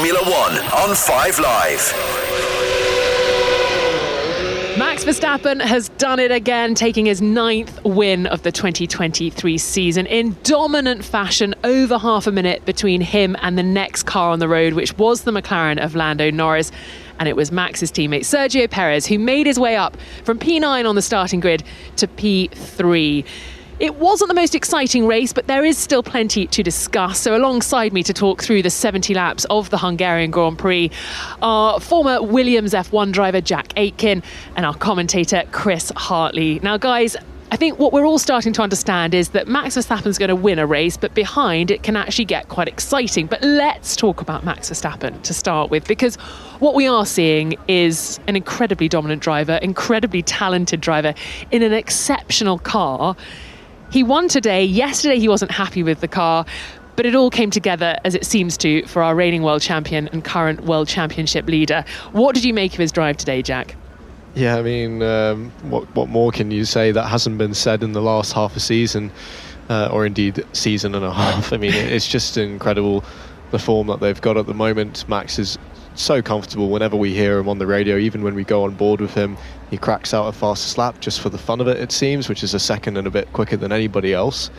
Formula One on 5 Live. Max Verstappen has done it again, taking his 9th win of the 2023 season in dominant fashion, over half a minute between him and the next car on the road, which was the McLaren of Lando Norris. And it was Max's teammate Sergio Perez who made his way up from P9 on the starting grid to P3. It wasn't the most exciting race, but there is still plenty to discuss. So alongside me to talk through the 70 laps of the Hungarian Grand Prix are former Williams F1 driver Jack Aitken and our commentator Chris Hartley. Now, guys, I think what we're all starting to understand is that Max Verstappen's going to win a race, but behind it can actually get quite exciting. But let's talk about Max Verstappen to start with, because what we are seeing is an incredibly dominant driver, incredibly talented driver in an exceptional car. He won today. Yesterday he wasn't happy with the car, but it all came together, as it seems to, for our reigning world champion and current world championship leader. What did you make of his drive today, Jack? Yeah, I mean, what more can you say that hasn't been said in the last half a season, or indeed season and a half? I mean, it's just incredible, the form that they've got at the moment. Max is so comfortable whenever we hear him on the radio. Even when we go on board with him, he cracks out a fastest lap just for the fun of it seems, which is a second and a bit quicker than anybody else.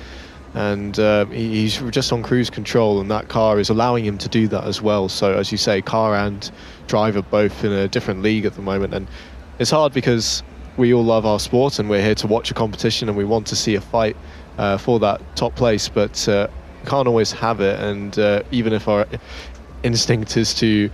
And he's just on cruise control, and that car is allowing him to do that as well. So as you say, car and driver both in a different league at the moment. And it's hard because we all love our sport and we're here to watch a competition and we want to see a fight for that top place, but can't always have it. And even if our instinct is to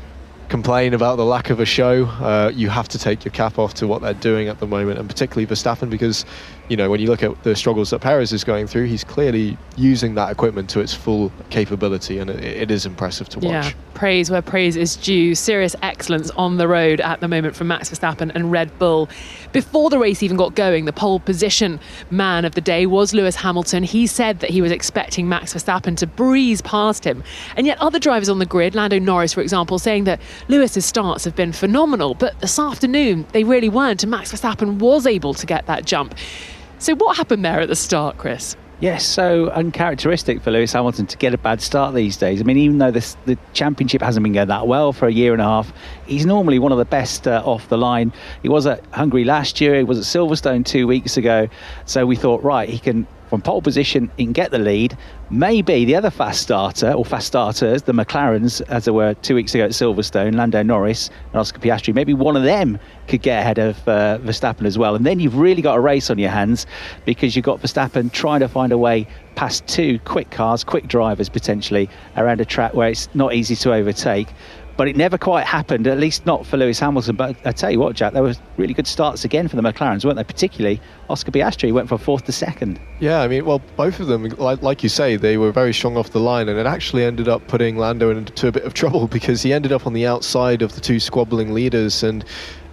complain about the lack of a show, you have to take your cap off to what they're doing at the moment, and particularly Verstappen, because you know, when you look at the struggles that Perez is going through, he's clearly using that equipment to its full capability, and it is impressive to watch. Yeah, praise where praise is due. Serious excellence on the road at the moment from Max Verstappen and Red Bull. Before the race even got going, the pole position man of the day was Lewis Hamilton. He said that he was expecting Max Verstappen to breeze past him, and yet other drivers on the grid, Lando Norris for example, saying that Lewis's starts have been phenomenal, but this afternoon they really weren't, and Max Verstappen was able to get that jump. So what happened there at the start, Chris? Yes, so uncharacteristic for Lewis Hamilton to get a bad start these days. I mean, even though the championship hasn't been going that well for a year and a half, he's normally one of the best off the line. He was at Hungary last year, he was at Silverstone 2 weeks ago. So we thought, right, he can, from pole position, he can get the lead. Maybe the other fast starter, or fast starters, the McLarens, as they were 2 weeks ago at Silverstone, Lando Norris and Oscar Piastri, maybe one of them could get ahead of Verstappen as well. And then you've really got a race on your hands, because you've got Verstappen trying to find a way past two quick cars, quick drivers potentially, around a track where it's not easy to overtake. But it never quite happened, at least not for Lewis Hamilton. But I tell you what, Jack, there were really good starts again for the McLarens, weren't they? Particularly Oscar Piastri went from fourth to second. Yeah, I mean, well, both of them, like you say, they were very strong off the line, and it actually ended up putting Lando into a bit of trouble, because he ended up on the outside of the two squabbling leaders. And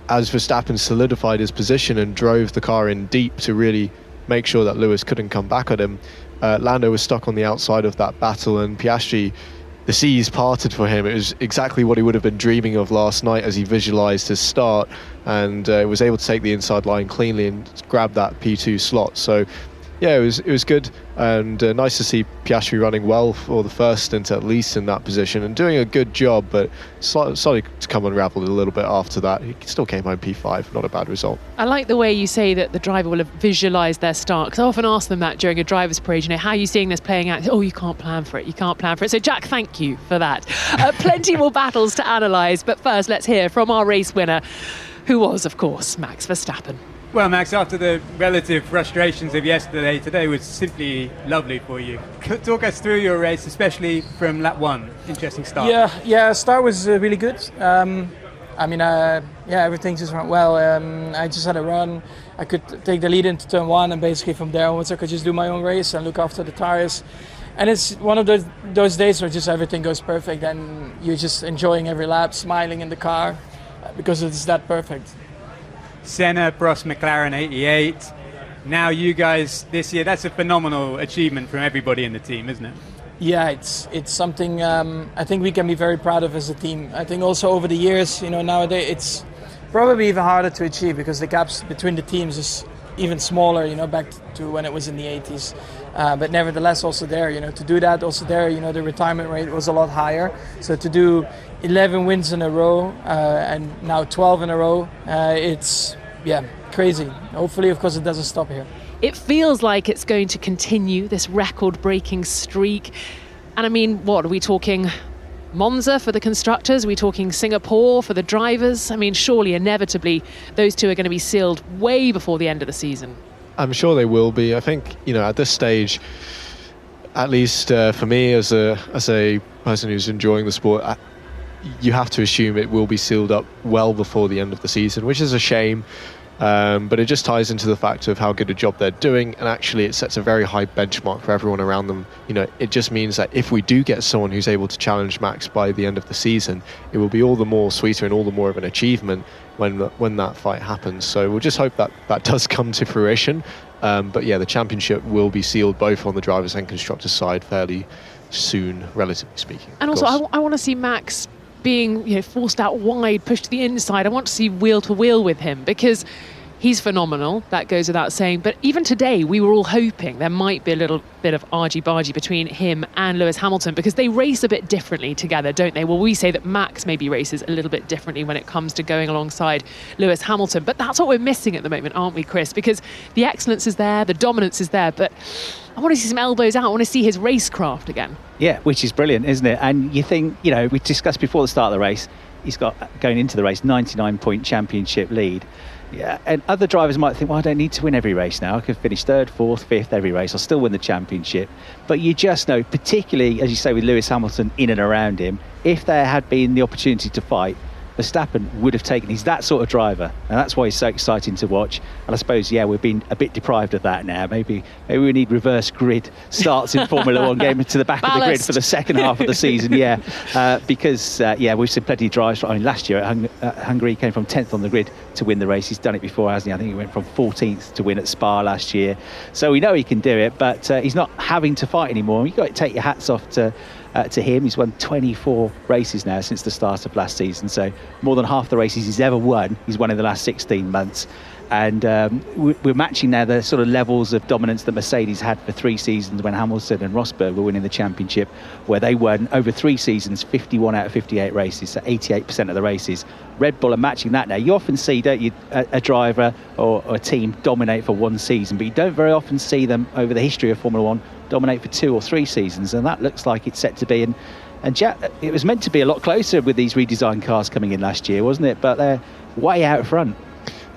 as Verstappen solidified his position and drove the car in deep to really make sure that Lewis couldn't come back at him, Lando was stuck on the outside of that battle, and Piastri, the seas parted for him. It was exactly what he would have been dreaming of last night as he visualised his start, and was able to take the inside line cleanly and grab that P2 slot. So yeah, it was good, and nice to see Piastri running well for the first stint, at least in that position, and doing a good job, but started to come unraveled a little bit after that. He still came home P5, not a bad result. I like the way you say that the driver will have visualised their start, because I often ask them that during a driver's parade, you know, how are you seeing this playing out? Oh, you can't plan for it. So Jack, thank you for that. Plenty more battles to analyse, but first let's hear from our race winner, who was, of course, Max Verstappen. Well, Max, after the relative frustrations of yesterday, today was simply lovely for you. Talk us through your race, especially from lap one. Interesting start. Yeah, start was really good. Everything just went well. I just had a run. I could take the lead into turn one, and basically from there onwards I could just do my own race and look after the tires. And it's one of those days where just everything goes perfect, and you're just enjoying every lap, smiling in the car, because it's that perfect. Senna, Prost, McLaren 88. Now you guys this year, that's a phenomenal achievement from everybody in the team, isn't it? Yeah, it's something I think we can be very proud of as a team. I think also over the years, you know, nowadays it's probably even harder to achieve, because the gaps between the teams is even smaller, you know, back to when it was in the 80s. But nevertheless, also there, to do that, also there, the retirement rate was a lot higher. So to do 11 wins in a row and now 12 in a row, it's crazy. Hopefully, of course, it doesn't stop here. It feels like it's going to continue this record-breaking streak. And I mean, what are we talking? Monza for the constructors? Are we talking Singapore for the drivers? I mean, surely, inevitably, those two are going to be sealed way before the end of the season. I'm sure they will be. I think, at this stage, at least for me as a person who's enjoying the sport, you have to assume it will be sealed up well before the end of the season, which is a shame. But it just ties into the fact of how good a job they're doing, and actually it sets a very high benchmark for everyone around them. It just means that if we do get someone who's able to challenge Max by the end of the season, it will be all the more sweeter and all the more of an achievement when that fight happens. So we'll just hope that does come to fruition. But yeah, the championship will be sealed both on the drivers' and constructors' side fairly soon, relatively speaking. And also, I want to see Max being forced out wide, pushed to the inside. I want to see wheel to wheel with him because he's phenomenal. That goes without saying. But even today, we were all hoping there might be a little bit of argy-bargy between him and Lewis Hamilton because they race a bit differently together, don't they? Well, we say that Max maybe races a little bit differently when it comes to going alongside Lewis Hamilton. But that's what we're missing at the moment, aren't we, Chris? Because the excellence is there, the dominance is there, but I want to see some elbows out. I want to see his racecraft again. Yeah, which is brilliant, isn't it? And you think, we discussed before the start of the race, he's got, going into the race, 99-point championship lead. Yeah, and other drivers might think, well, I don't need to win every race now. I could finish third, fourth, fifth every race. I'll still win the championship. But you just know, particularly, as you say, with Lewis Hamilton in and around him, if there had been the opportunity to fight, Verstappen would have taken. He's that sort of driver, and that's why he's so exciting to watch. And I suppose, we've been a bit deprived of that now. Maybe we need reverse grid starts in Formula One, game to the back of the grid for the second half of the season. Because we've seen plenty of drives. I mean, last year at Hungary, he came from 10th on the grid to win the race. He's done it before, hasn't he? I think he went from 14th to win at Spa last year. So we know he can do it, but he's not having to fight anymore. You've got to take your hats off to him. He's won 24 races now since the start of last season, so more than half the races he's ever won he's won in the last 16 months. And we're matching now the sort of levels of dominance that Mercedes had for 3 seasons when Hamilton and Rosberg were winning the championship, where they won over 3 seasons 51 out of 58 races, so 88% of the races. Red Bull are matching that now. You often see, don't you, a driver or a team dominate for 1 season, but you don't very often see them over the history of Formula One dominate for 2 or 3 seasons, and that looks like it's set to be. And it was meant to be a lot closer with these redesigned cars coming in last year, wasn't it? But they're way out front.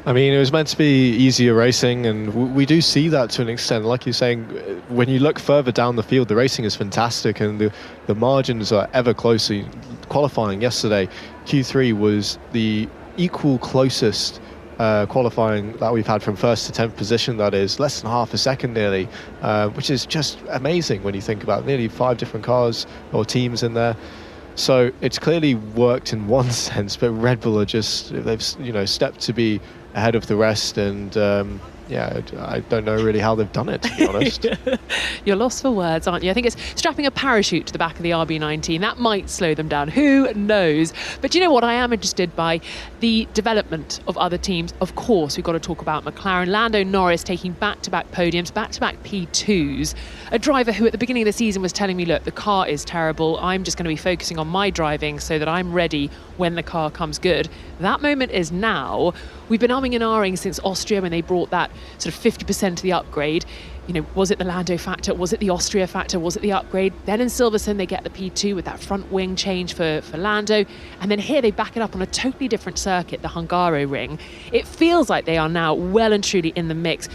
I mean, it was meant to be easier racing, and we do see that to an extent. Like you're saying, when you look further down the field, the racing is fantastic, and the margins are ever closer. Qualifying yesterday, Q3 was the equal closest qualifying that we've had from 1st to 10th position. That is less than half a second nearly, which is just amazing when you think about nearly 5 different cars or teams in there. So it's clearly worked in one sense, but Red Bull are they've stepped to be ahead of the rest, and I don't know really how they've done it, to be honest. You're lost for words, aren't you? I think it's strapping a parachute to the back of the RB19. That might slow them down. Who knows? But you know what? I am interested by the development of other teams. Of course, we've got to talk about McLaren. Lando Norris taking back-to-back podiums, back-to-back P2s. A driver who at the beginning of the season was telling me, look, the car is terrible. I'm just going to be focusing on my driving so that I'm ready when the car comes good. That moment is now. We've been umming and ahhing since Austria when they brought that sort of 50% of the upgrade. Was it the Lando factor? Was it the Austria factor? Was it the upgrade? Then in Silverstone, they get the P2 with that front wing change for Lando. And then here they back it up on a totally different circuit, the Hungaroring. It feels like they are now well and truly in the mix.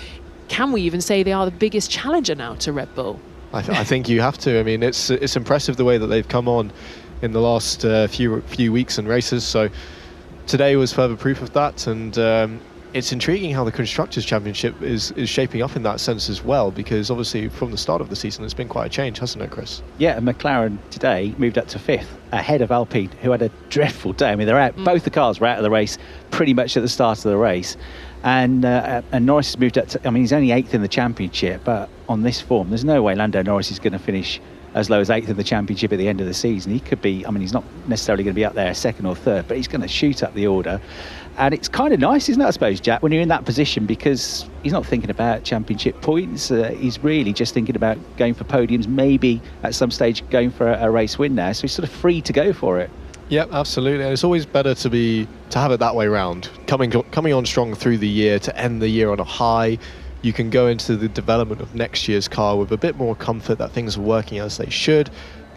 Can we even say they are the biggest challenger now to Red Bull? I think you have to. I mean, it's impressive the way that they've come on in the last few weeks and races. So today was further proof of that, and it's intriguing how the Constructors' Championship is shaping up in that sense as well, because obviously from the start of the season it's been quite a change, hasn't it, Chris? Yeah, and McLaren today moved up to 5th, ahead of Alpine, who had a dreadful day. I mean, they're out. Both the cars were out of the race pretty much at the start of the race, and Norris has moved up to, I mean, he's only 8th in the championship, but on this form, there's no way Lando Norris is going to finish as low as 8th in the championship at the end of the season. He could be, I mean, he's not necessarily going to be up there second or third, but he's going to shoot up the order. And it's kind of nice, isn't it, I suppose, Jack, when you're in that position, because he's not thinking about championship points. He's really just thinking about going for podiums, maybe at some stage going for a race win now. So he's sort of free to go for it. Yep, absolutely. And it's always better to have it that way round. Coming on strong through the year, to end the year on a high. You can go into the development of next year's car with a bit more comfort that things are working as they should.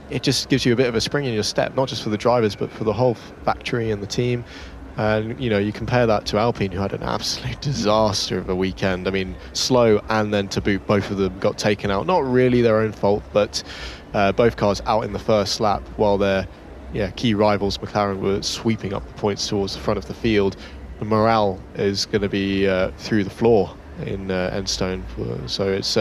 It just gives you a bit of a spring in your step, not just for the drivers, but for the whole factory and the team. And, you know, you compare that to Alpine, who had an absolute disaster of a weekend. I mean, slow and then to boot, both of them got taken out. Not really their own fault, but both cars out in the first lap while their key rivals, McLaren, were sweeping up the points towards the front of the field. The morale is going to be through the floor in Enstone. So it's,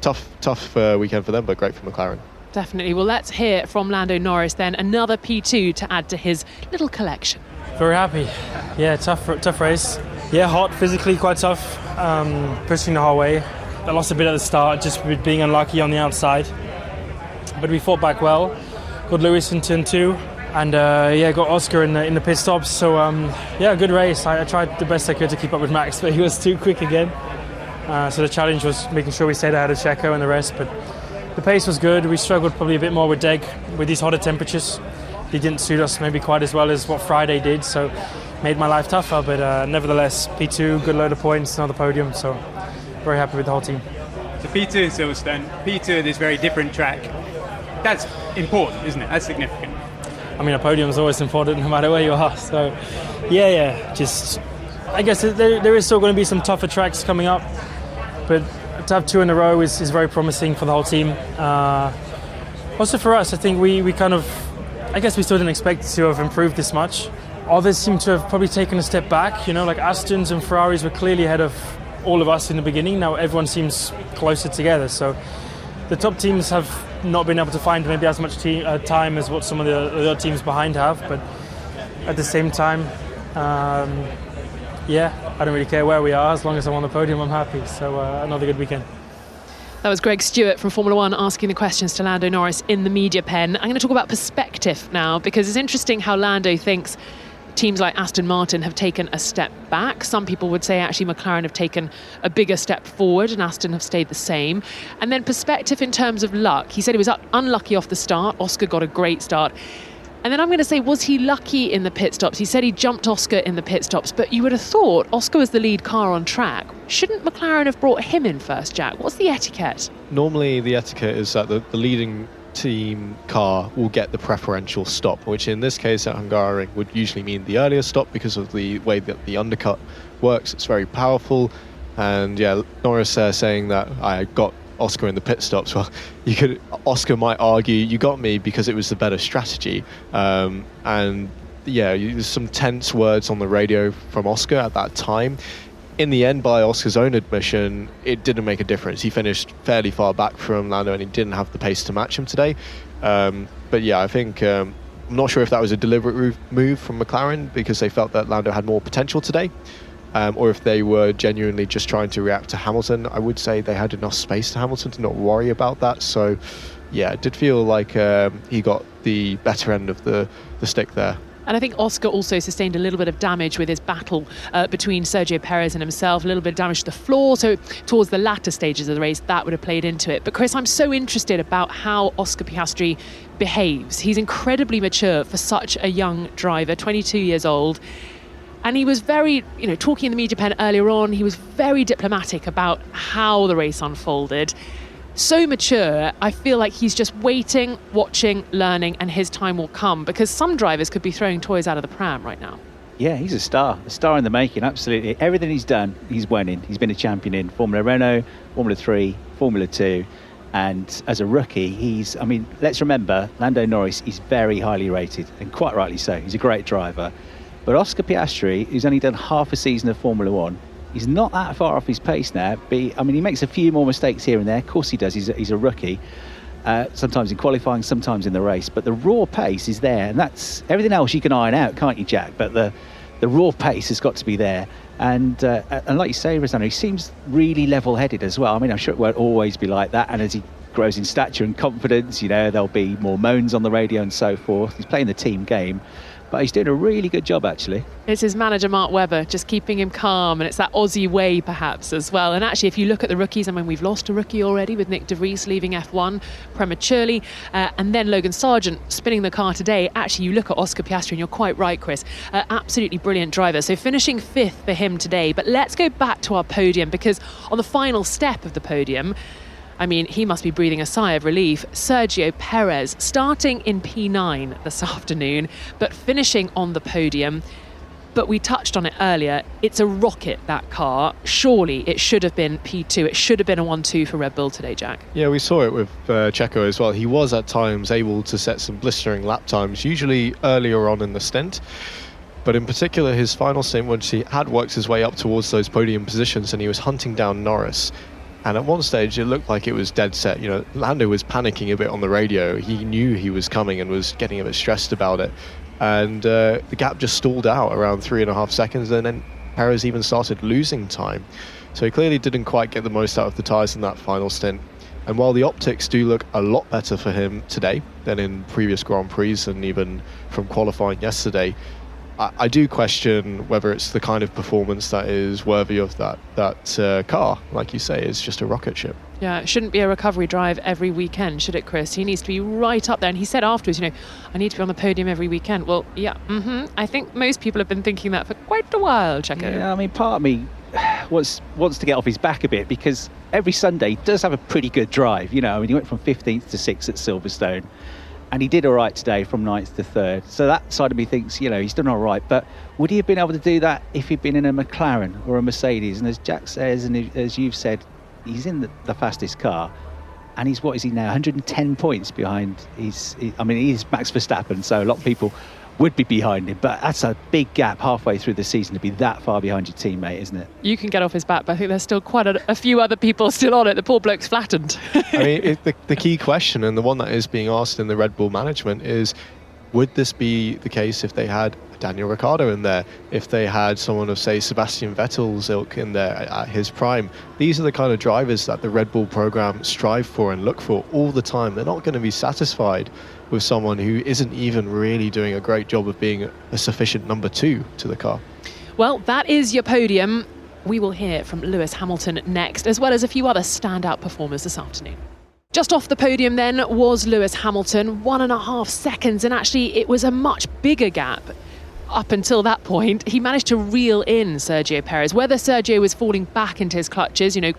tough weekend for them, but great for McLaren. Definitely. Well, let's hear from Lando Norris then, another P2 to add to his little collection. Very happy. Yeah, tough race. Yeah, hot, physically quite tough, pushing the whole way. I lost a bit at the start, just with being unlucky on the outside. But we fought back well. Got Lewis in turn 2, and got Oscar in the pit stops. So good race. I tried the best I could to keep up with Max, but he was too quick again. So the challenge was making sure we stayed ahead of Checo and the rest. But the pace was good. We struggled probably a bit more with Deg with these hotter temperatures. He didn't suit us maybe quite as well as what Friday did, so made my life tougher. But nevertheless, P2, good load of points, another podium. So very happy with the whole team. So P2 in Silverstone, P2 at this very different track. That's important, isn't it? That's significant. I mean, a podium is always important no matter where you are. So, just I guess there is still going to be some tougher tracks coming up, but to have 2 in a row is very promising for the whole team. Also for us, I think we kind of, I guess we still didn't expect to have improved this much. Others seem to have probably taken a step back. You know, like Astons and Ferraris were clearly ahead of all of us in the beginning. Now everyone seems closer together. So the top teams have not been able to find maybe as much time as what some of the other teams behind have, but at the same time, I don't really care where we are. As long as I'm on the podium, I'm happy. So another good weekend. That was Greg Stewart from Formula One asking the questions to Lando Norris in the media pen. I'm going to talk about perspective now, because it's interesting how Lando thinks teams like Aston Martin have taken a step back. Some people would say actually McLaren have taken a bigger step forward and Aston have stayed the same. And then perspective in terms of luck. He said he was unlucky off the start. Oscar got a great start. And then I'm going to say, was he lucky in the pit stops? He said he jumped Oscar in the pit stops, but you would have thought Oscar was the lead car on track. Shouldn't McLaren have brought him in first, Jack? What's the etiquette? Normally the etiquette is that the leading team car will get the preferential stop, which in this case at Hungarian would usually mean the earlier stop because of the way that the undercut works. It's very powerful. And Norris saying that I got Oscar in the pit stops. Well, Oscar might argue you got me because it was the better strategy. There's some tense words on the radio from Oscar at that time. In the end, by Oscar's own admission, it didn't make a difference. He finished fairly far back from Lando and he didn't have the pace to match him today. I think I'm not sure if that was a deliberate move from McLaren because they felt that Lando had more potential today, or if they were genuinely just trying to react to Hamilton. I would say they had enough space to Hamilton to not worry about that. So, it did feel like he got the better end of the stick there. And I think Oscar also sustained a little bit of damage with his battle between Sergio Perez and himself, a little bit of damage to the floor. So towards the latter stages of the race, that would have played into it. But Chris, I'm so interested about how Oscar Piastri behaves. He's incredibly mature for such a young driver, 22 years old. And he was very, talking in the media pen earlier on, he was very diplomatic about how the race unfolded. So mature, I feel like he's just waiting, watching, learning, and his time will come, because some drivers could be throwing toys out of the pram right now. Yeah, he's a star in the making, absolutely. Everything he's done, he's winning. He's been a champion in Formula Renault, Formula 3, Formula 2, and as a rookie, let's remember, Lando Norris is very highly rated, and quite rightly so. He's a great driver. But Oscar Piastri, who's only done half a season of Formula 1, he's not that far off his pace now. He makes a few more mistakes here and there. Of course he does. He's a rookie. Sometimes in qualifying, sometimes in the race. But the raw pace is there. And that's everything else you can iron out, can't you, Jack? But the raw pace has got to be there. And like you say, Rosanna, he seems really level-headed as well. I'm sure it won't always be like that. And as he grows in stature and confidence. There'll be more moans on the radio and so forth. He's playing the team game, but he's doing a really good job, actually. It's his manager, Mark Webber, just keeping him calm, and it's that Aussie way, perhaps, as well. And actually, if you look at the rookies, we've lost a rookie already with Nick de Vries leaving F1 prematurely, and then Logan Sargent spinning the car today. Actually, you look at Oscar Piastri, and you're quite right, Chris. Absolutely brilliant driver. So finishing 5th for him today. But let's go back to our podium, because on the final step of the podium, he must be breathing a sigh of relief. Sergio Perez starting in P9 this afternoon, but finishing on the podium. But we touched on it earlier. It's a rocket, that car. Surely it should have been P2. It should have been a 1-2 for Red Bull today, Jack. Yeah, we saw it with Checo as well. He was at times able to set some blistering lap times, usually earlier on in the stint. But in particular, his final stint, once he had worked his way up towards those podium positions and he was hunting down Norris. And at one stage, it looked like it was dead set. Lando was panicking a bit on the radio. He knew he was coming and was getting a bit stressed about it. And the gap just stalled out around 3.5 seconds. And then Perez even started losing time. So he clearly didn't quite get the most out of the tyres in that final stint. And while the optics do look a lot better for him today than in previous Grand Prix and even from qualifying yesterday, I do question whether it's the kind of performance that is worthy of that car. Like you say, it's just a rocket ship. Yeah, it shouldn't be a recovery drive every weekend, should it, Chris? He needs to be right up there. And he said afterwards, I need to be on the podium every weekend. Well, yeah, I think most people have been thinking that for quite a while, Checo. Yeah, part of me wants to get off his back a bit, because every Sunday he does have a pretty good drive. He went from 15th to 6th at Silverstone. And he did all right today from 9th to 3rd. So that side of me thinks, he's done all right. But would he have been able to do that if he'd been in a McLaren or a Mercedes? And as Jack says, and as you've said, he's in the fastest car. And what is he now? 110 points behind. He's Max Verstappen. So a lot of people would be behind him. But that's a big gap halfway through the season to be that far behind your teammate, isn't it? You can get off his back, but I think there's still quite a few other people still on it. The poor bloke's flattened. The key question, and the one that is being asked in the Red Bull management, is would this be the case if they had Daniel Ricciardo in there, if they had someone of, say, Sebastian Vettel's ilk in there at his prime? These are the kind of drivers that the Red Bull program strive for and look for all the time. They're not going to be satisfied with someone who isn't even really doing a great job of being a sufficient number 2 to the car. Well, that is your podium. We will hear from Lewis Hamilton next, as well as a few other standout performers this afternoon. Just off the podium then was Lewis Hamilton, 1.5 seconds, and actually it was a much bigger gap. Up until that point, he managed to reel in Sergio Perez. Whether Sergio was falling back into his clutches, almost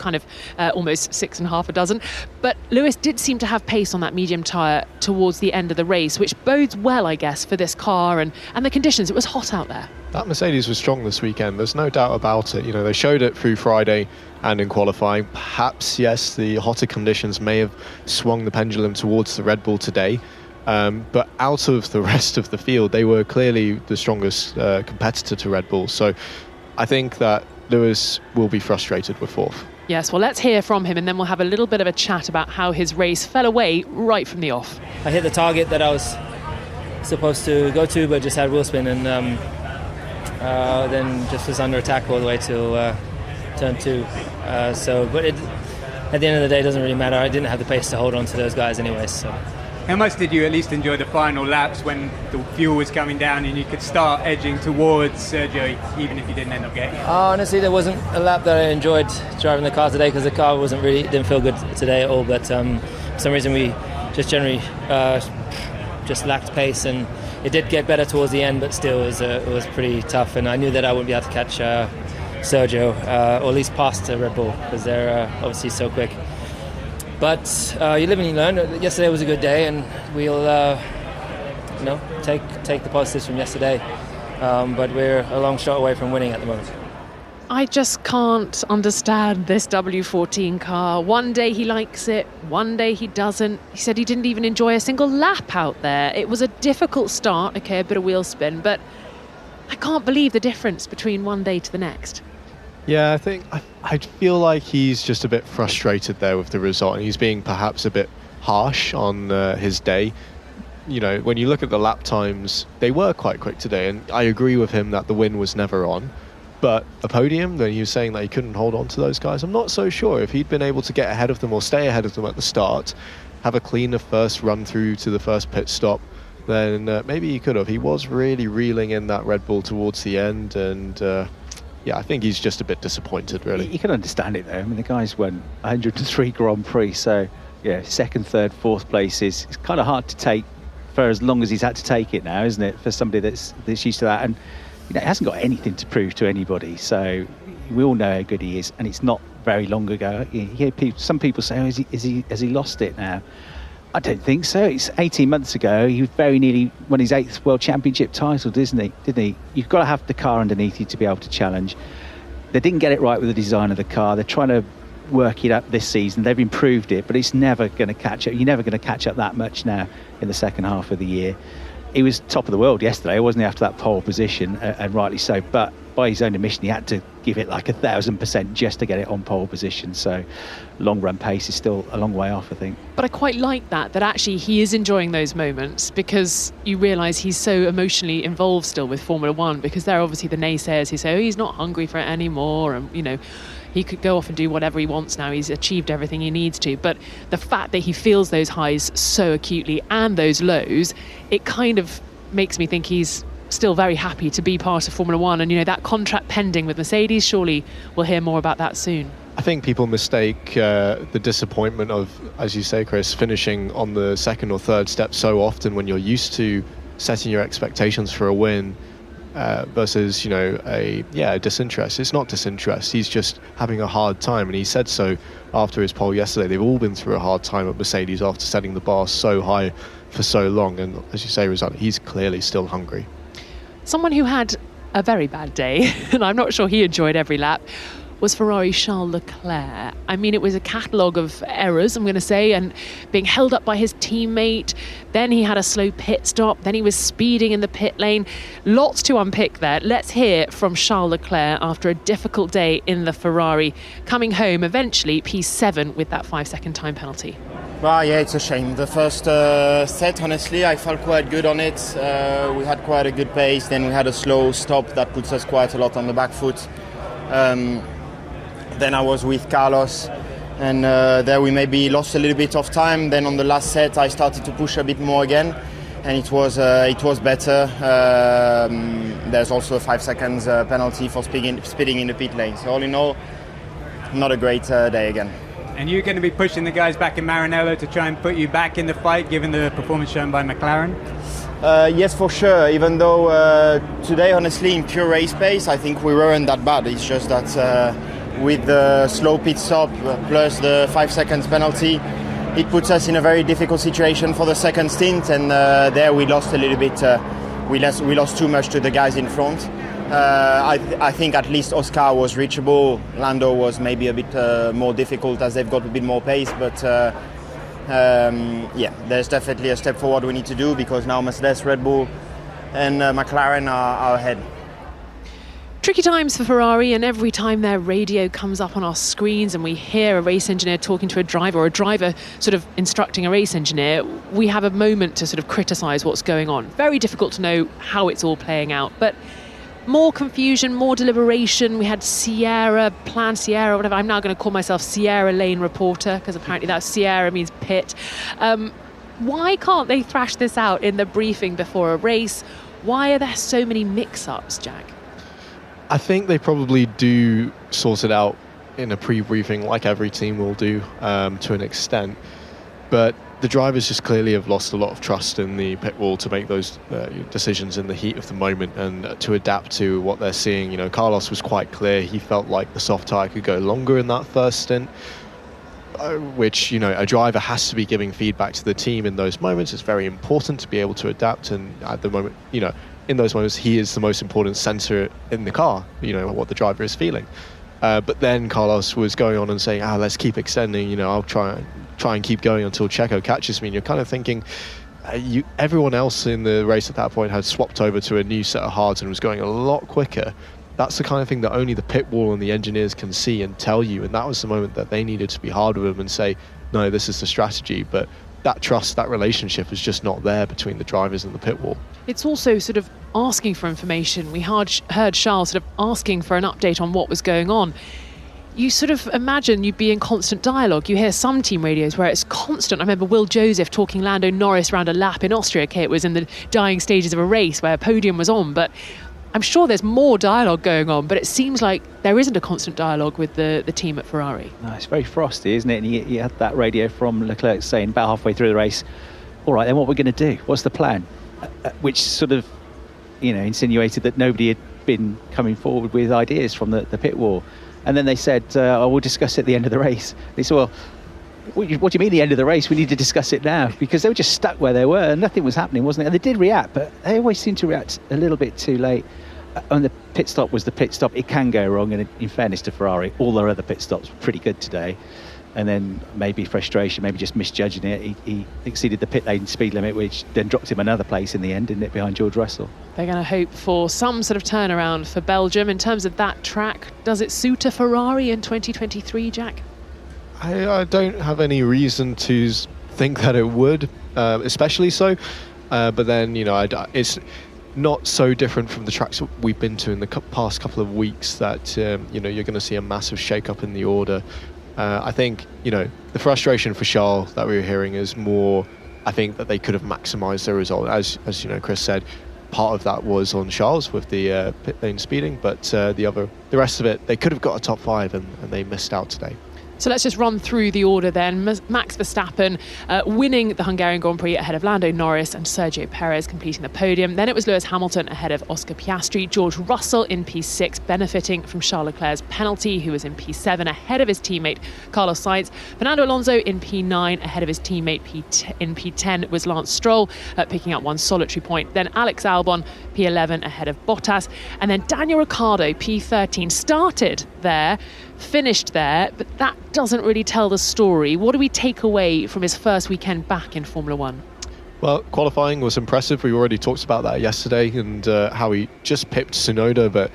6.5 dozen. But Lewis did seem to have pace on that medium tyre towards the end of the race, which bodes well, I guess, for this car and the conditions. It was hot out there. That Mercedes was strong this weekend. There's no doubt about it. They showed it through Friday and in qualifying. Perhaps, yes, the hotter conditions may have swung the pendulum towards the Red Bull today. But out of the rest of the field, they were clearly the strongest competitor to Red Bull. So I think that Lewis will be frustrated with 4th. Yes, well, let's hear from him, and then we'll have a little bit of a chat about how his race fell away right from the off. I hit the target that I was supposed to go to, but just had wheel spin, and then just was under attack all the way to turn 2. But at the end of the day, it doesn't really matter. I didn't have the pace to hold on to those guys anyway, so... How much did you at least enjoy the final laps when the fuel was coming down and you could start edging towards Sergio, even if you didn't end up getting it? Honestly, there wasn't a lap that I enjoyed driving the car today, because the car didn't feel good today at all. But for some reason, we just generally just lacked pace, and it did get better towards the end, but still it was pretty tough. And I knew that I wouldn't be able to catch Sergio, or at least past Red Bull, because they're obviously so quick. But you live and you learn. Yesterday was a good day, and we'll take the positives from yesterday. But we're a long shot away from winning at the moment. I just can't understand this W14 car. One day he likes it, one day he doesn't. He said he didn't even enjoy a single lap out there. It was a difficult start, okay, a bit of wheel spin, but I can't believe the difference between one day to the next. Yeah, I feel like he's just a bit frustrated there with the result, and he's being perhaps a bit harsh on his day. When you look at the lap times, they were quite quick today, and I agree with him that the win was never on. But a podium, then he was saying that he couldn't hold on to those guys. I'm not so sure. If he'd been able to get ahead of them or stay ahead of them at the start, have a cleaner first run through to the first pit stop, then maybe he could have. He was really reeling in that Red Bull towards the end, and I think he's just a bit disappointed, really. You can understand it, though. I mean, the guy's won 103 Grand Prix, so yeah, second, third, fourth places. It's kind of hard to take for as long as he's had to take it now, isn't it, for somebody that's used to that. And he hasn't got anything to prove to anybody, so we all know how good he is, and it's not very long ago. You hear some people say, has he lost it now? I don't think so. It's 18 months ago. He was very nearly won his 8th World Championship title, didn't he? You've got to have the car underneath you to be able to challenge. They didn't get it right with the design of the car. They're trying to work it up this season. They've improved it, but it's never going to catch up. You're never going to catch up that much now in the second half of the year. He was top of the world yesterday, wasn't he, after that pole position, and rightly so. But by his own admission, he had to give it like 1,000% just to get it on pole position. So long run pace is still a long way off, I think. But I quite like that actually he is enjoying those moments, because you realise he's so emotionally involved still with Formula One, because they're obviously the naysayers who say, oh, he's not hungry for it anymore, and he could go off and do whatever he wants now. He's achieved everything he needs to. But the fact that he feels those highs so acutely and those lows, it kind of makes me think he's still very happy to be part of Formula One. And, that contract pending with Mercedes, surely we'll hear more about that soon. I think people mistake the disappointment of, as you say, Chris, finishing on the second or third step so often when you're used to setting your expectations for a win. Versus, a disinterest. It's not disinterest. He's just having a hard time, and he said so after his pole yesterday. They've all been through a hard time at Mercedes after setting the bar so high for so long. And as you say, Rosanna, he's clearly still hungry. Someone who had a very bad day, and I'm not sure he enjoyed every lap, was Ferrari's Charles Leclerc. I mean, it was a catalogue of errors, I'm going to say, and being held up by his teammate. Then he had a slow pit stop. Then he was speeding in the pit lane. Lots to unpick there. Let's hear from Charles Leclerc after a difficult day in the Ferrari, coming home eventually P7 with that 5-second time penalty. Well, yeah, it's a shame. The first set, honestly, I felt quite good on it. We had quite a good pace. Then we had a slow stop that puts us quite a lot on the back foot. Then I was with Carlos, and there we maybe lost a little bit of time. Then on the last set, I started to push a bit more again, and it was better. There's also a 5 seconds penalty for speeding in the pit lane. So all in all, not a great day again. And you're going to be pushing the guys back in Maranello to try and put you back in the fight, given the performance shown by McLaren? Yes, for sure. Even though today, honestly, in pure race pace, I think we weren't that bad. It's just that with the slow pit stop plus the 5 seconds penalty, it puts us in a very difficult situation for the second stint. And there we lost a little bit. We lost too much to the guys in front. I think at least Oscar was reachable. Lando was maybe a bit more difficult as they've got a bit more pace, but there's definitely a step forward we need to do, because now Mercedes, Red Bull and McLaren are ahead. Tricky times for Ferrari, and every time their radio comes up on our screens and we hear a race engineer talking to a driver, or a driver sort of instructing a race engineer, we have a moment to sort of criticise what's going on. Very difficult to know how it's all playing out, but more confusion, more deliberation. We had Sierra, whatever. I'm now going to call myself Sierra Lane reporter, because apparently that Sierra means pit. Why can't they thrash this out in the briefing before a race? Why are there so many mix-ups, Jack? I think they probably do sort it out in a pre-briefing, like every team will do, to an extent. But the drivers just clearly have lost a lot of trust in the pit wall to make those decisions in the heat of the moment and to adapt to what they're seeing. Carlos was quite clear. He felt like the soft tyre could go longer in that first stint, which, a driver has to be giving feedback to the team in those moments. It's very important to be able to adapt, and at the moment, in those moments, he is the most important sensor in the car, what the driver is feeling. But then Carlos was going on and saying, let's keep extending, I'll try and keep going until Checo catches me. And you're kind of thinking, everyone else in the race at that point had swapped over to a new set of hards and was going a lot quicker. That's the kind of thing that only the pit wall and the engineers can see and tell you. And that was the moment that they needed to be hard with him and say, no, this is the strategy. But that trust, that relationship is just not there between the drivers and the pit wall. It's also sort of asking for information. We heard Charles sort of asking for an update on what was going on. You sort of imagine you'd be in constant dialogue. You hear some team radios where it's constant. I remember Will Joseph talking Lando Norris around a lap in Austria. Okay, it was in the dying stages of a race where a podium was on, but I'm sure there's more dialogue going on, but it seems like there isn't a constant dialogue with the team at Ferrari. No, it's very frosty, isn't it? And you had that radio from Leclerc saying about halfway through the race, all right, then what we're going to do? What's the plan? Which sort of, insinuated that nobody had been coming forward with ideas from the pit wall. And then they said, we'll discuss it at the end of the race. They said, well, what do you mean the end of the race? We need to discuss it now, because they were just stuck where they were and nothing was happening, wasn't it? And they did react, but they always seem to react a little bit too late. And the pit stop was the pit stop. It can go wrong, and in fairness to Ferrari, all their other pit stops were pretty good today. And then maybe frustration, maybe just misjudging it. He exceeded the pit lane speed limit, which then dropped him another place in the end, didn't it, behind George Russell. They're going to hope for some sort of turnaround for Belgium. In terms of that track, does it suit a Ferrari in 2023, Jack? I don't have any reason to think that it would, especially so. But then, it's not so different from the tracks we've been to in the past couple of weeks that, you're going to see a massive shake-up in the order. I think, the frustration for Charles that we were hearing is more, I think, that they could have maximised their result. As Chris said, part of that was on Charles with the pit lane speeding, but the rest of it, they could have got a top 5 and they missed out today. So let's just run through the order then. Max Verstappen winning the Hungarian Grand Prix ahead of Lando Norris and Sergio Perez completing the podium. Then it was Lewis Hamilton ahead of Oscar Piastri. George Russell in P6, benefiting from Charles Leclerc's penalty, who was in P7 ahead of his teammate Carlos Sainz. Fernando Alonso in P9 ahead of his teammate. In P10 was Lance Stroll, picking up one solitary point. Then Alex Albon, P11 ahead of Bottas. And then Daniel Ricciardo, P13, started there, finished there, but that doesn't really tell the story. What do we take away from his first weekend back in Formula One? Well, qualifying was impressive. We already talked about that yesterday, and how he just pipped Tsunoda. But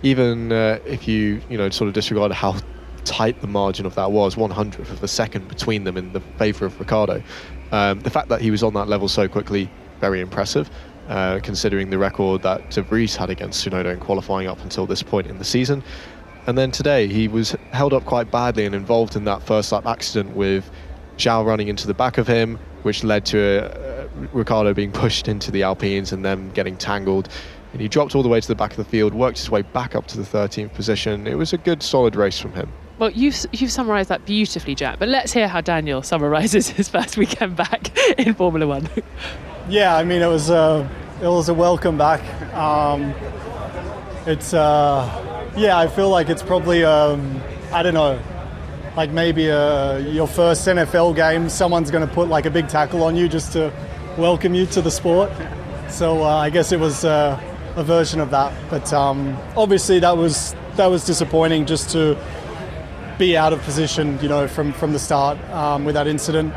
even if you sort of disregard how tight the margin of that was, 100th of a second between them in the favour of Ricciardo, the fact that he was on that level so quickly, very impressive, considering the record that De Vries had against Tsunoda in qualifying up until this point in the season. And then today he was held up quite badly and involved in that first lap accident with Zhao running into the back of him, which led to Ricciardo being pushed into the Alpines and them getting tangled. And he dropped all the way to the back of the field, worked his way back up to the 13th position. It was a good, solid race from him. Well, you've summarised that beautifully, Jack, but let's hear how Daniel summarises his first weekend back in Formula One. Yeah, I mean, it was a welcome back. Yeah, I feel like it's probably, I don't know, like maybe your first NFL game, someone's going to put like a big tackle on you just to welcome you to the sport. So I guess it was a version of that. But obviously that was disappointing just to be out of position, from the start with that incident.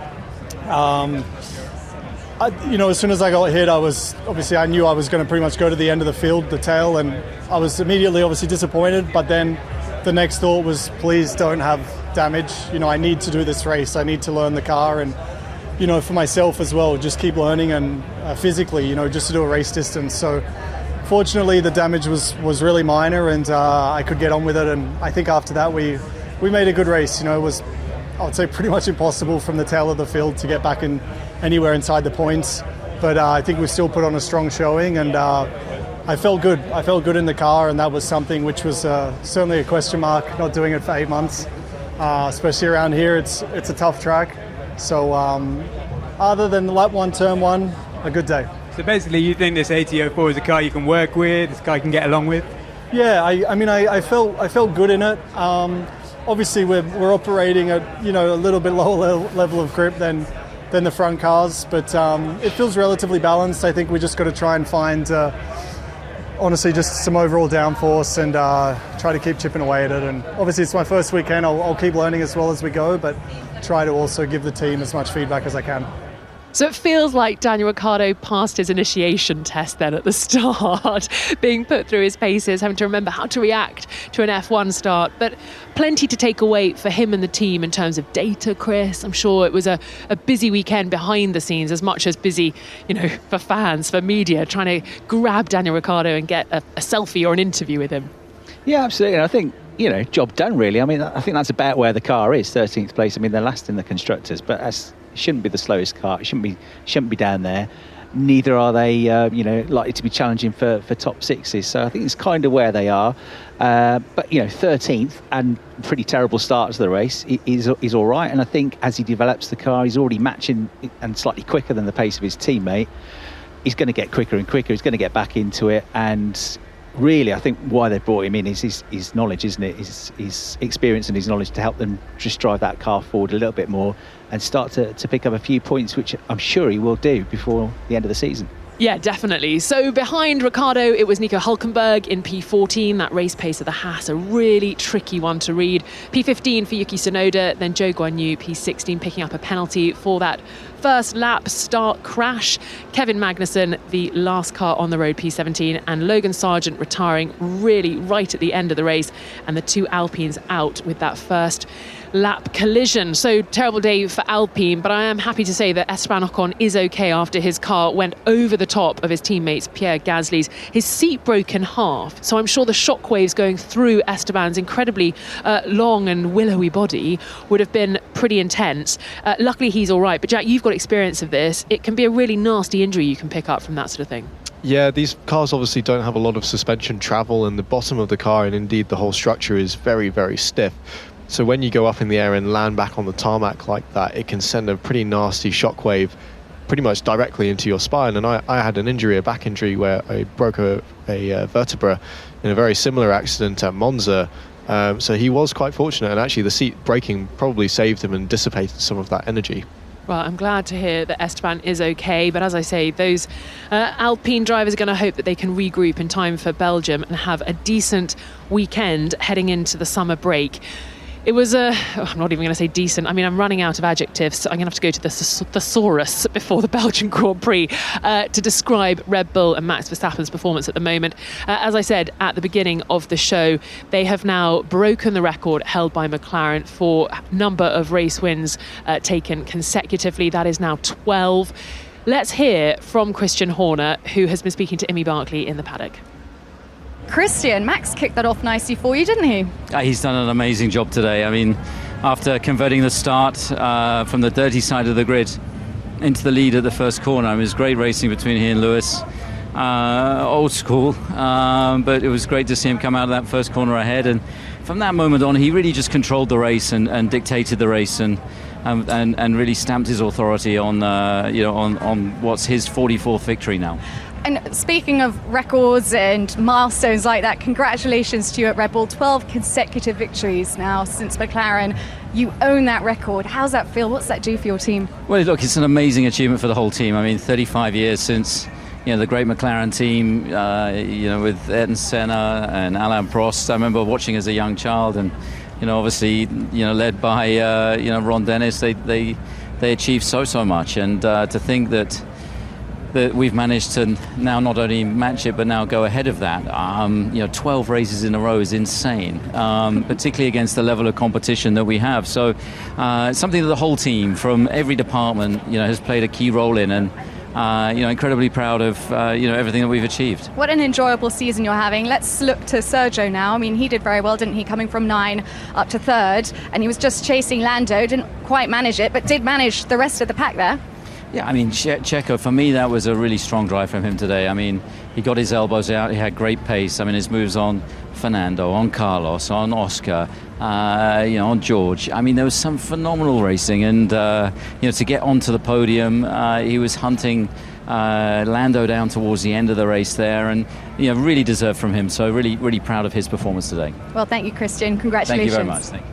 As soon as I got hit, I knew I was going to pretty much go to the end of the field, the tail, and I was immediately obviously disappointed. But then the next thought was, please don't have damage. I need to do this race. I need to learn the car, and for myself as well, just keep learning and physically, just to do a race distance. So fortunately, the damage was really minor, and I could get on with it. And I think after that, we made a good race. It was, I would say, pretty much impossible from the tail of the field to get back in anywhere inside the points, but I think we still put on a strong showing, and I felt good. I felt good in the car, and that was something which was certainly a question mark, not doing it for 8 months, especially around here. It's a tough track. So other than lap 1, turn 1, a good day. So basically you think this AT04 is a car you can work with, this car you can get along with? Yeah, I felt good in it. Obviously we're operating at a little bit lower level of grip than the front cars, but it feels relatively balanced. I think we just got to try and find honestly just some overall downforce and try to keep chipping away at it. And obviously it's my first weekend. I'll keep learning as well as we go, but try to also give the team as much feedback as I can. So it feels like Daniel Ricciardo passed his initiation test then at the start, being put through his paces, having to remember how to react to an F1 start. But plenty to take away for him and the team in terms of data, Chris. I'm sure it was a busy weekend behind the scenes, as much as busy, for fans, for media, trying to grab Daniel Ricciardo and get a selfie or an interview with him. Yeah, absolutely. And I think, job done, really. I mean, I think that's about where the car is, 13th place. I mean, they're last in the constructors, but it shouldn't be the slowest car. It shouldn't be down there. Neither are they, likely to be challenging for top sixes. So I think it's kind of where they are. But 13th and pretty terrible start to the race is all right. And I think as he develops the car, he's already matching and slightly quicker than the pace of his teammate. He's going to get quicker and quicker. He's going to get back into it. And really, I think why they brought him in is his knowledge, isn't it? His experience and his knowledge to help them just drive that car forward a little bit more and start to pick up a few points, which I'm sure he will do before the end of the season. Yeah, definitely. So behind Ricciardo, it was Nico Hülkenberg in P14, that race pace of the Haas, a really tricky one to read. P15 for Yuki Tsunoda, then Zhou Guanyu, P16, picking up a penalty for that first lap start crash. Kevin Magnussen, the last car on the road, P17, and Logan Sargent retiring really right at the end of the race, and the two Alpines out with that first lap collision. So terrible day for Alpine, but I am happy to say that Esteban Ocon is okay after his car went over the top of his teammates Pierre Gasly's. His seat broke in half, so I'm sure the shockwaves going through Esteban's incredibly long and willowy body would have been pretty intense. Luckily he's all right, but Jack, you've got experience of this. It can be a really nasty injury you can pick up from that sort of thing. Yeah, these cars obviously don't have a lot of suspension travel, and the bottom of the car and indeed the whole structure is very, very stiff. So when you go up in the air and land back on the tarmac like that, it can send a pretty nasty shockwave pretty much directly into your spine. And I had an injury, a back injury, where I broke a vertebra in a very similar accident at Monza. So he was quite fortunate, and actually the seat braking probably saved him and dissipated some of that energy. Well, I'm glad to hear that Esteban is okay, but as I say, those Alpine drivers are going to hope that they can regroup in time for Belgium and have a decent weekend heading into the summer break. It was I'm not even going to say decent. I mean, I'm running out of adjectives, so I'm going to have to go to the thesaurus before the Belgian Grand Prix to describe Red Bull and Max Verstappen's performance at the moment. As I said at the beginning of the show, they have now broken the record held by McLaren for number of race wins taken consecutively. That is now 12. Let's hear from Christian Horner, who has been speaking to Imi Barkley in the paddock. Christian, Max kicked that off nicely for you, didn't he? He's done an amazing job today. I mean, after converting the start from the dirty side of the grid into the lead at the first corner, it was great racing between he and Lewis. Old school, but it was great to see him come out of that first corner ahead. And from that moment on, he really just controlled the race and dictated the race and really stamped his authority on what's his 44th victory now. And speaking of records and milestones like that, congratulations to you at Red Bull. 12 consecutive victories now since McLaren. You own that record. How's that feel? What's that do for your team? Well, look, it's an amazing achievement for the whole team. I mean, 35 years since the great McLaren team, with Ayrton Senna and Alain Prost. I remember watching as a young child, and obviously, led by Ron Dennis. They achieved so much, and to think that we've managed to now not only match it but now go ahead of that. 12 races in a row is insane, particularly against the level of competition that we have. So it's something that the whole team from every department has played a key role in, and incredibly proud of everything that we've achieved. What an enjoyable season you're having. Let's look to Sergio now. I mean, he did very well, didn't he, coming from 9 up to 3rd, and he was just chasing Lando, didn't quite manage it, but did manage the rest of the pack there. Yeah, I mean, Checo, for me, that was a really strong drive from him today. I mean, he got his elbows out, he had great pace. I mean, his moves on Fernando, on Carlos, on Oscar, on George. I mean, there was some phenomenal racing, and, to get onto the podium, he was hunting Lando down towards the end of the race there, and, really deserved from him. So really, really proud of his performance today. Well, thank you, Christian. Congratulations. Thank you very much. Thank you.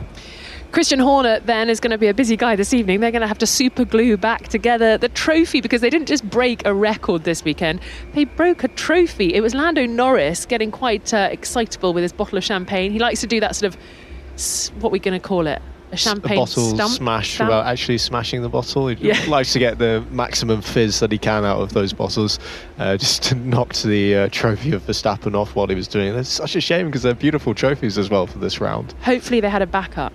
Christian Horner then is going to be a busy guy this evening. They're going to have to super glue back together the trophy, because they didn't just break a record this weekend, they broke a trophy. It was Lando Norris getting quite excitable with his bottle of champagne. He likes to do that sort of, what we're going to call it, a champagne bottle stamp. without actually smashing the bottle. He likes to get the maximum fizz that he can out of those bottles. Just knocked the trophy of Verstappen off while he was doing it. It's such a shame because they're beautiful trophies as well for this round. Hopefully they had a backup.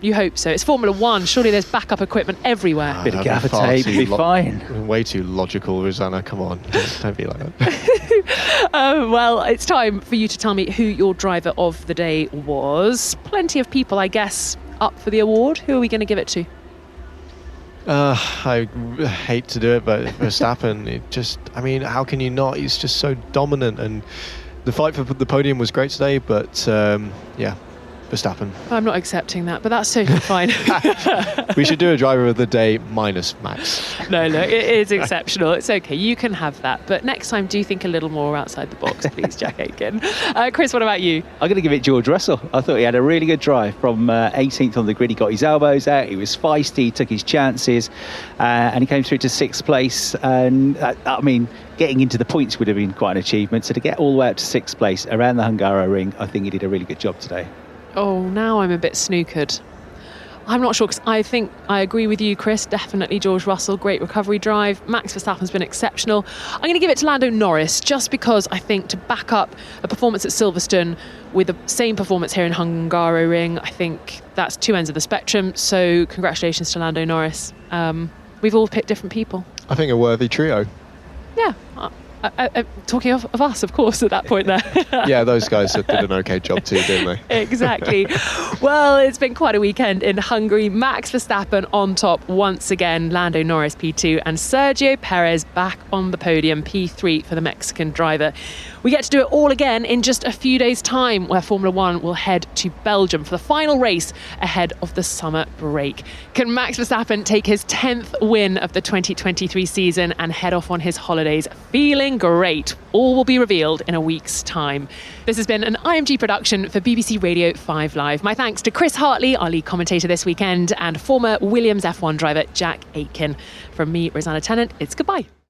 You hope so. It's Formula One. Surely there's backup equipment everywhere. Bit of gaffer tape, be fine. Way too logical, Rosanna. Come on, don't be like that. Well, it's time for you to tell me who your driver of the day was. Plenty of people, I guess, up for the award. Who are we going to give it to? I hate to do it, but Verstappen, how can you not? He's just so dominant, and the fight for the podium was great today, but Verstappen. I'm not accepting that, but that's totally fine. We should do a driver of the day minus Max. No, it is exceptional. It's okay. You can have that. But next time, do think a little more outside the box, please, Jack Aitken. Chris, what about you? I'm going to give it George Russell. I thought he had a really good drive from 18th on the grid. He got his elbows out. He was feisty. He took his chances. And he came through to 6th place. And, getting into the points would have been quite an achievement. So to get all the way up to 6th place around the Hungaroring, I think he did a really good job today. Oh, now I'm a bit snookered. I'm not sure, because I think I agree with you, Chris. Definitely George Russell, great recovery drive. Max Verstappen's been exceptional. I'm going to give it to Lando Norris, just because I think to back up a performance at Silverstone with the same performance here in Hungaroring, I think that's two ends of the spectrum. So congratulations to Lando Norris. We've all picked different people. I think a worthy trio. Yeah. Talking of us, of course, at that point there. Yeah, those guys did an okay job too, didn't they? Exactly. Well, it's been quite a weekend in Hungary. Max Verstappen on top once again, Lando Norris P2, and Sergio Perez back on the podium, P3 for the Mexican driver. We get to do it all again in just a few days' time, where Formula One will head to Belgium for the final race ahead of the summer break. Can Max Verstappen take his 10th win of the 2023 season and head off on his holidays feeling great? All will be revealed in a week's time. This has been an IMG production for BBC Radio 5 Live. My thanks to Chris Hartley, our lead commentator this weekend, and former Williams F1 driver Jack Aitken. From me, Rosanna Tennant, it's goodbye.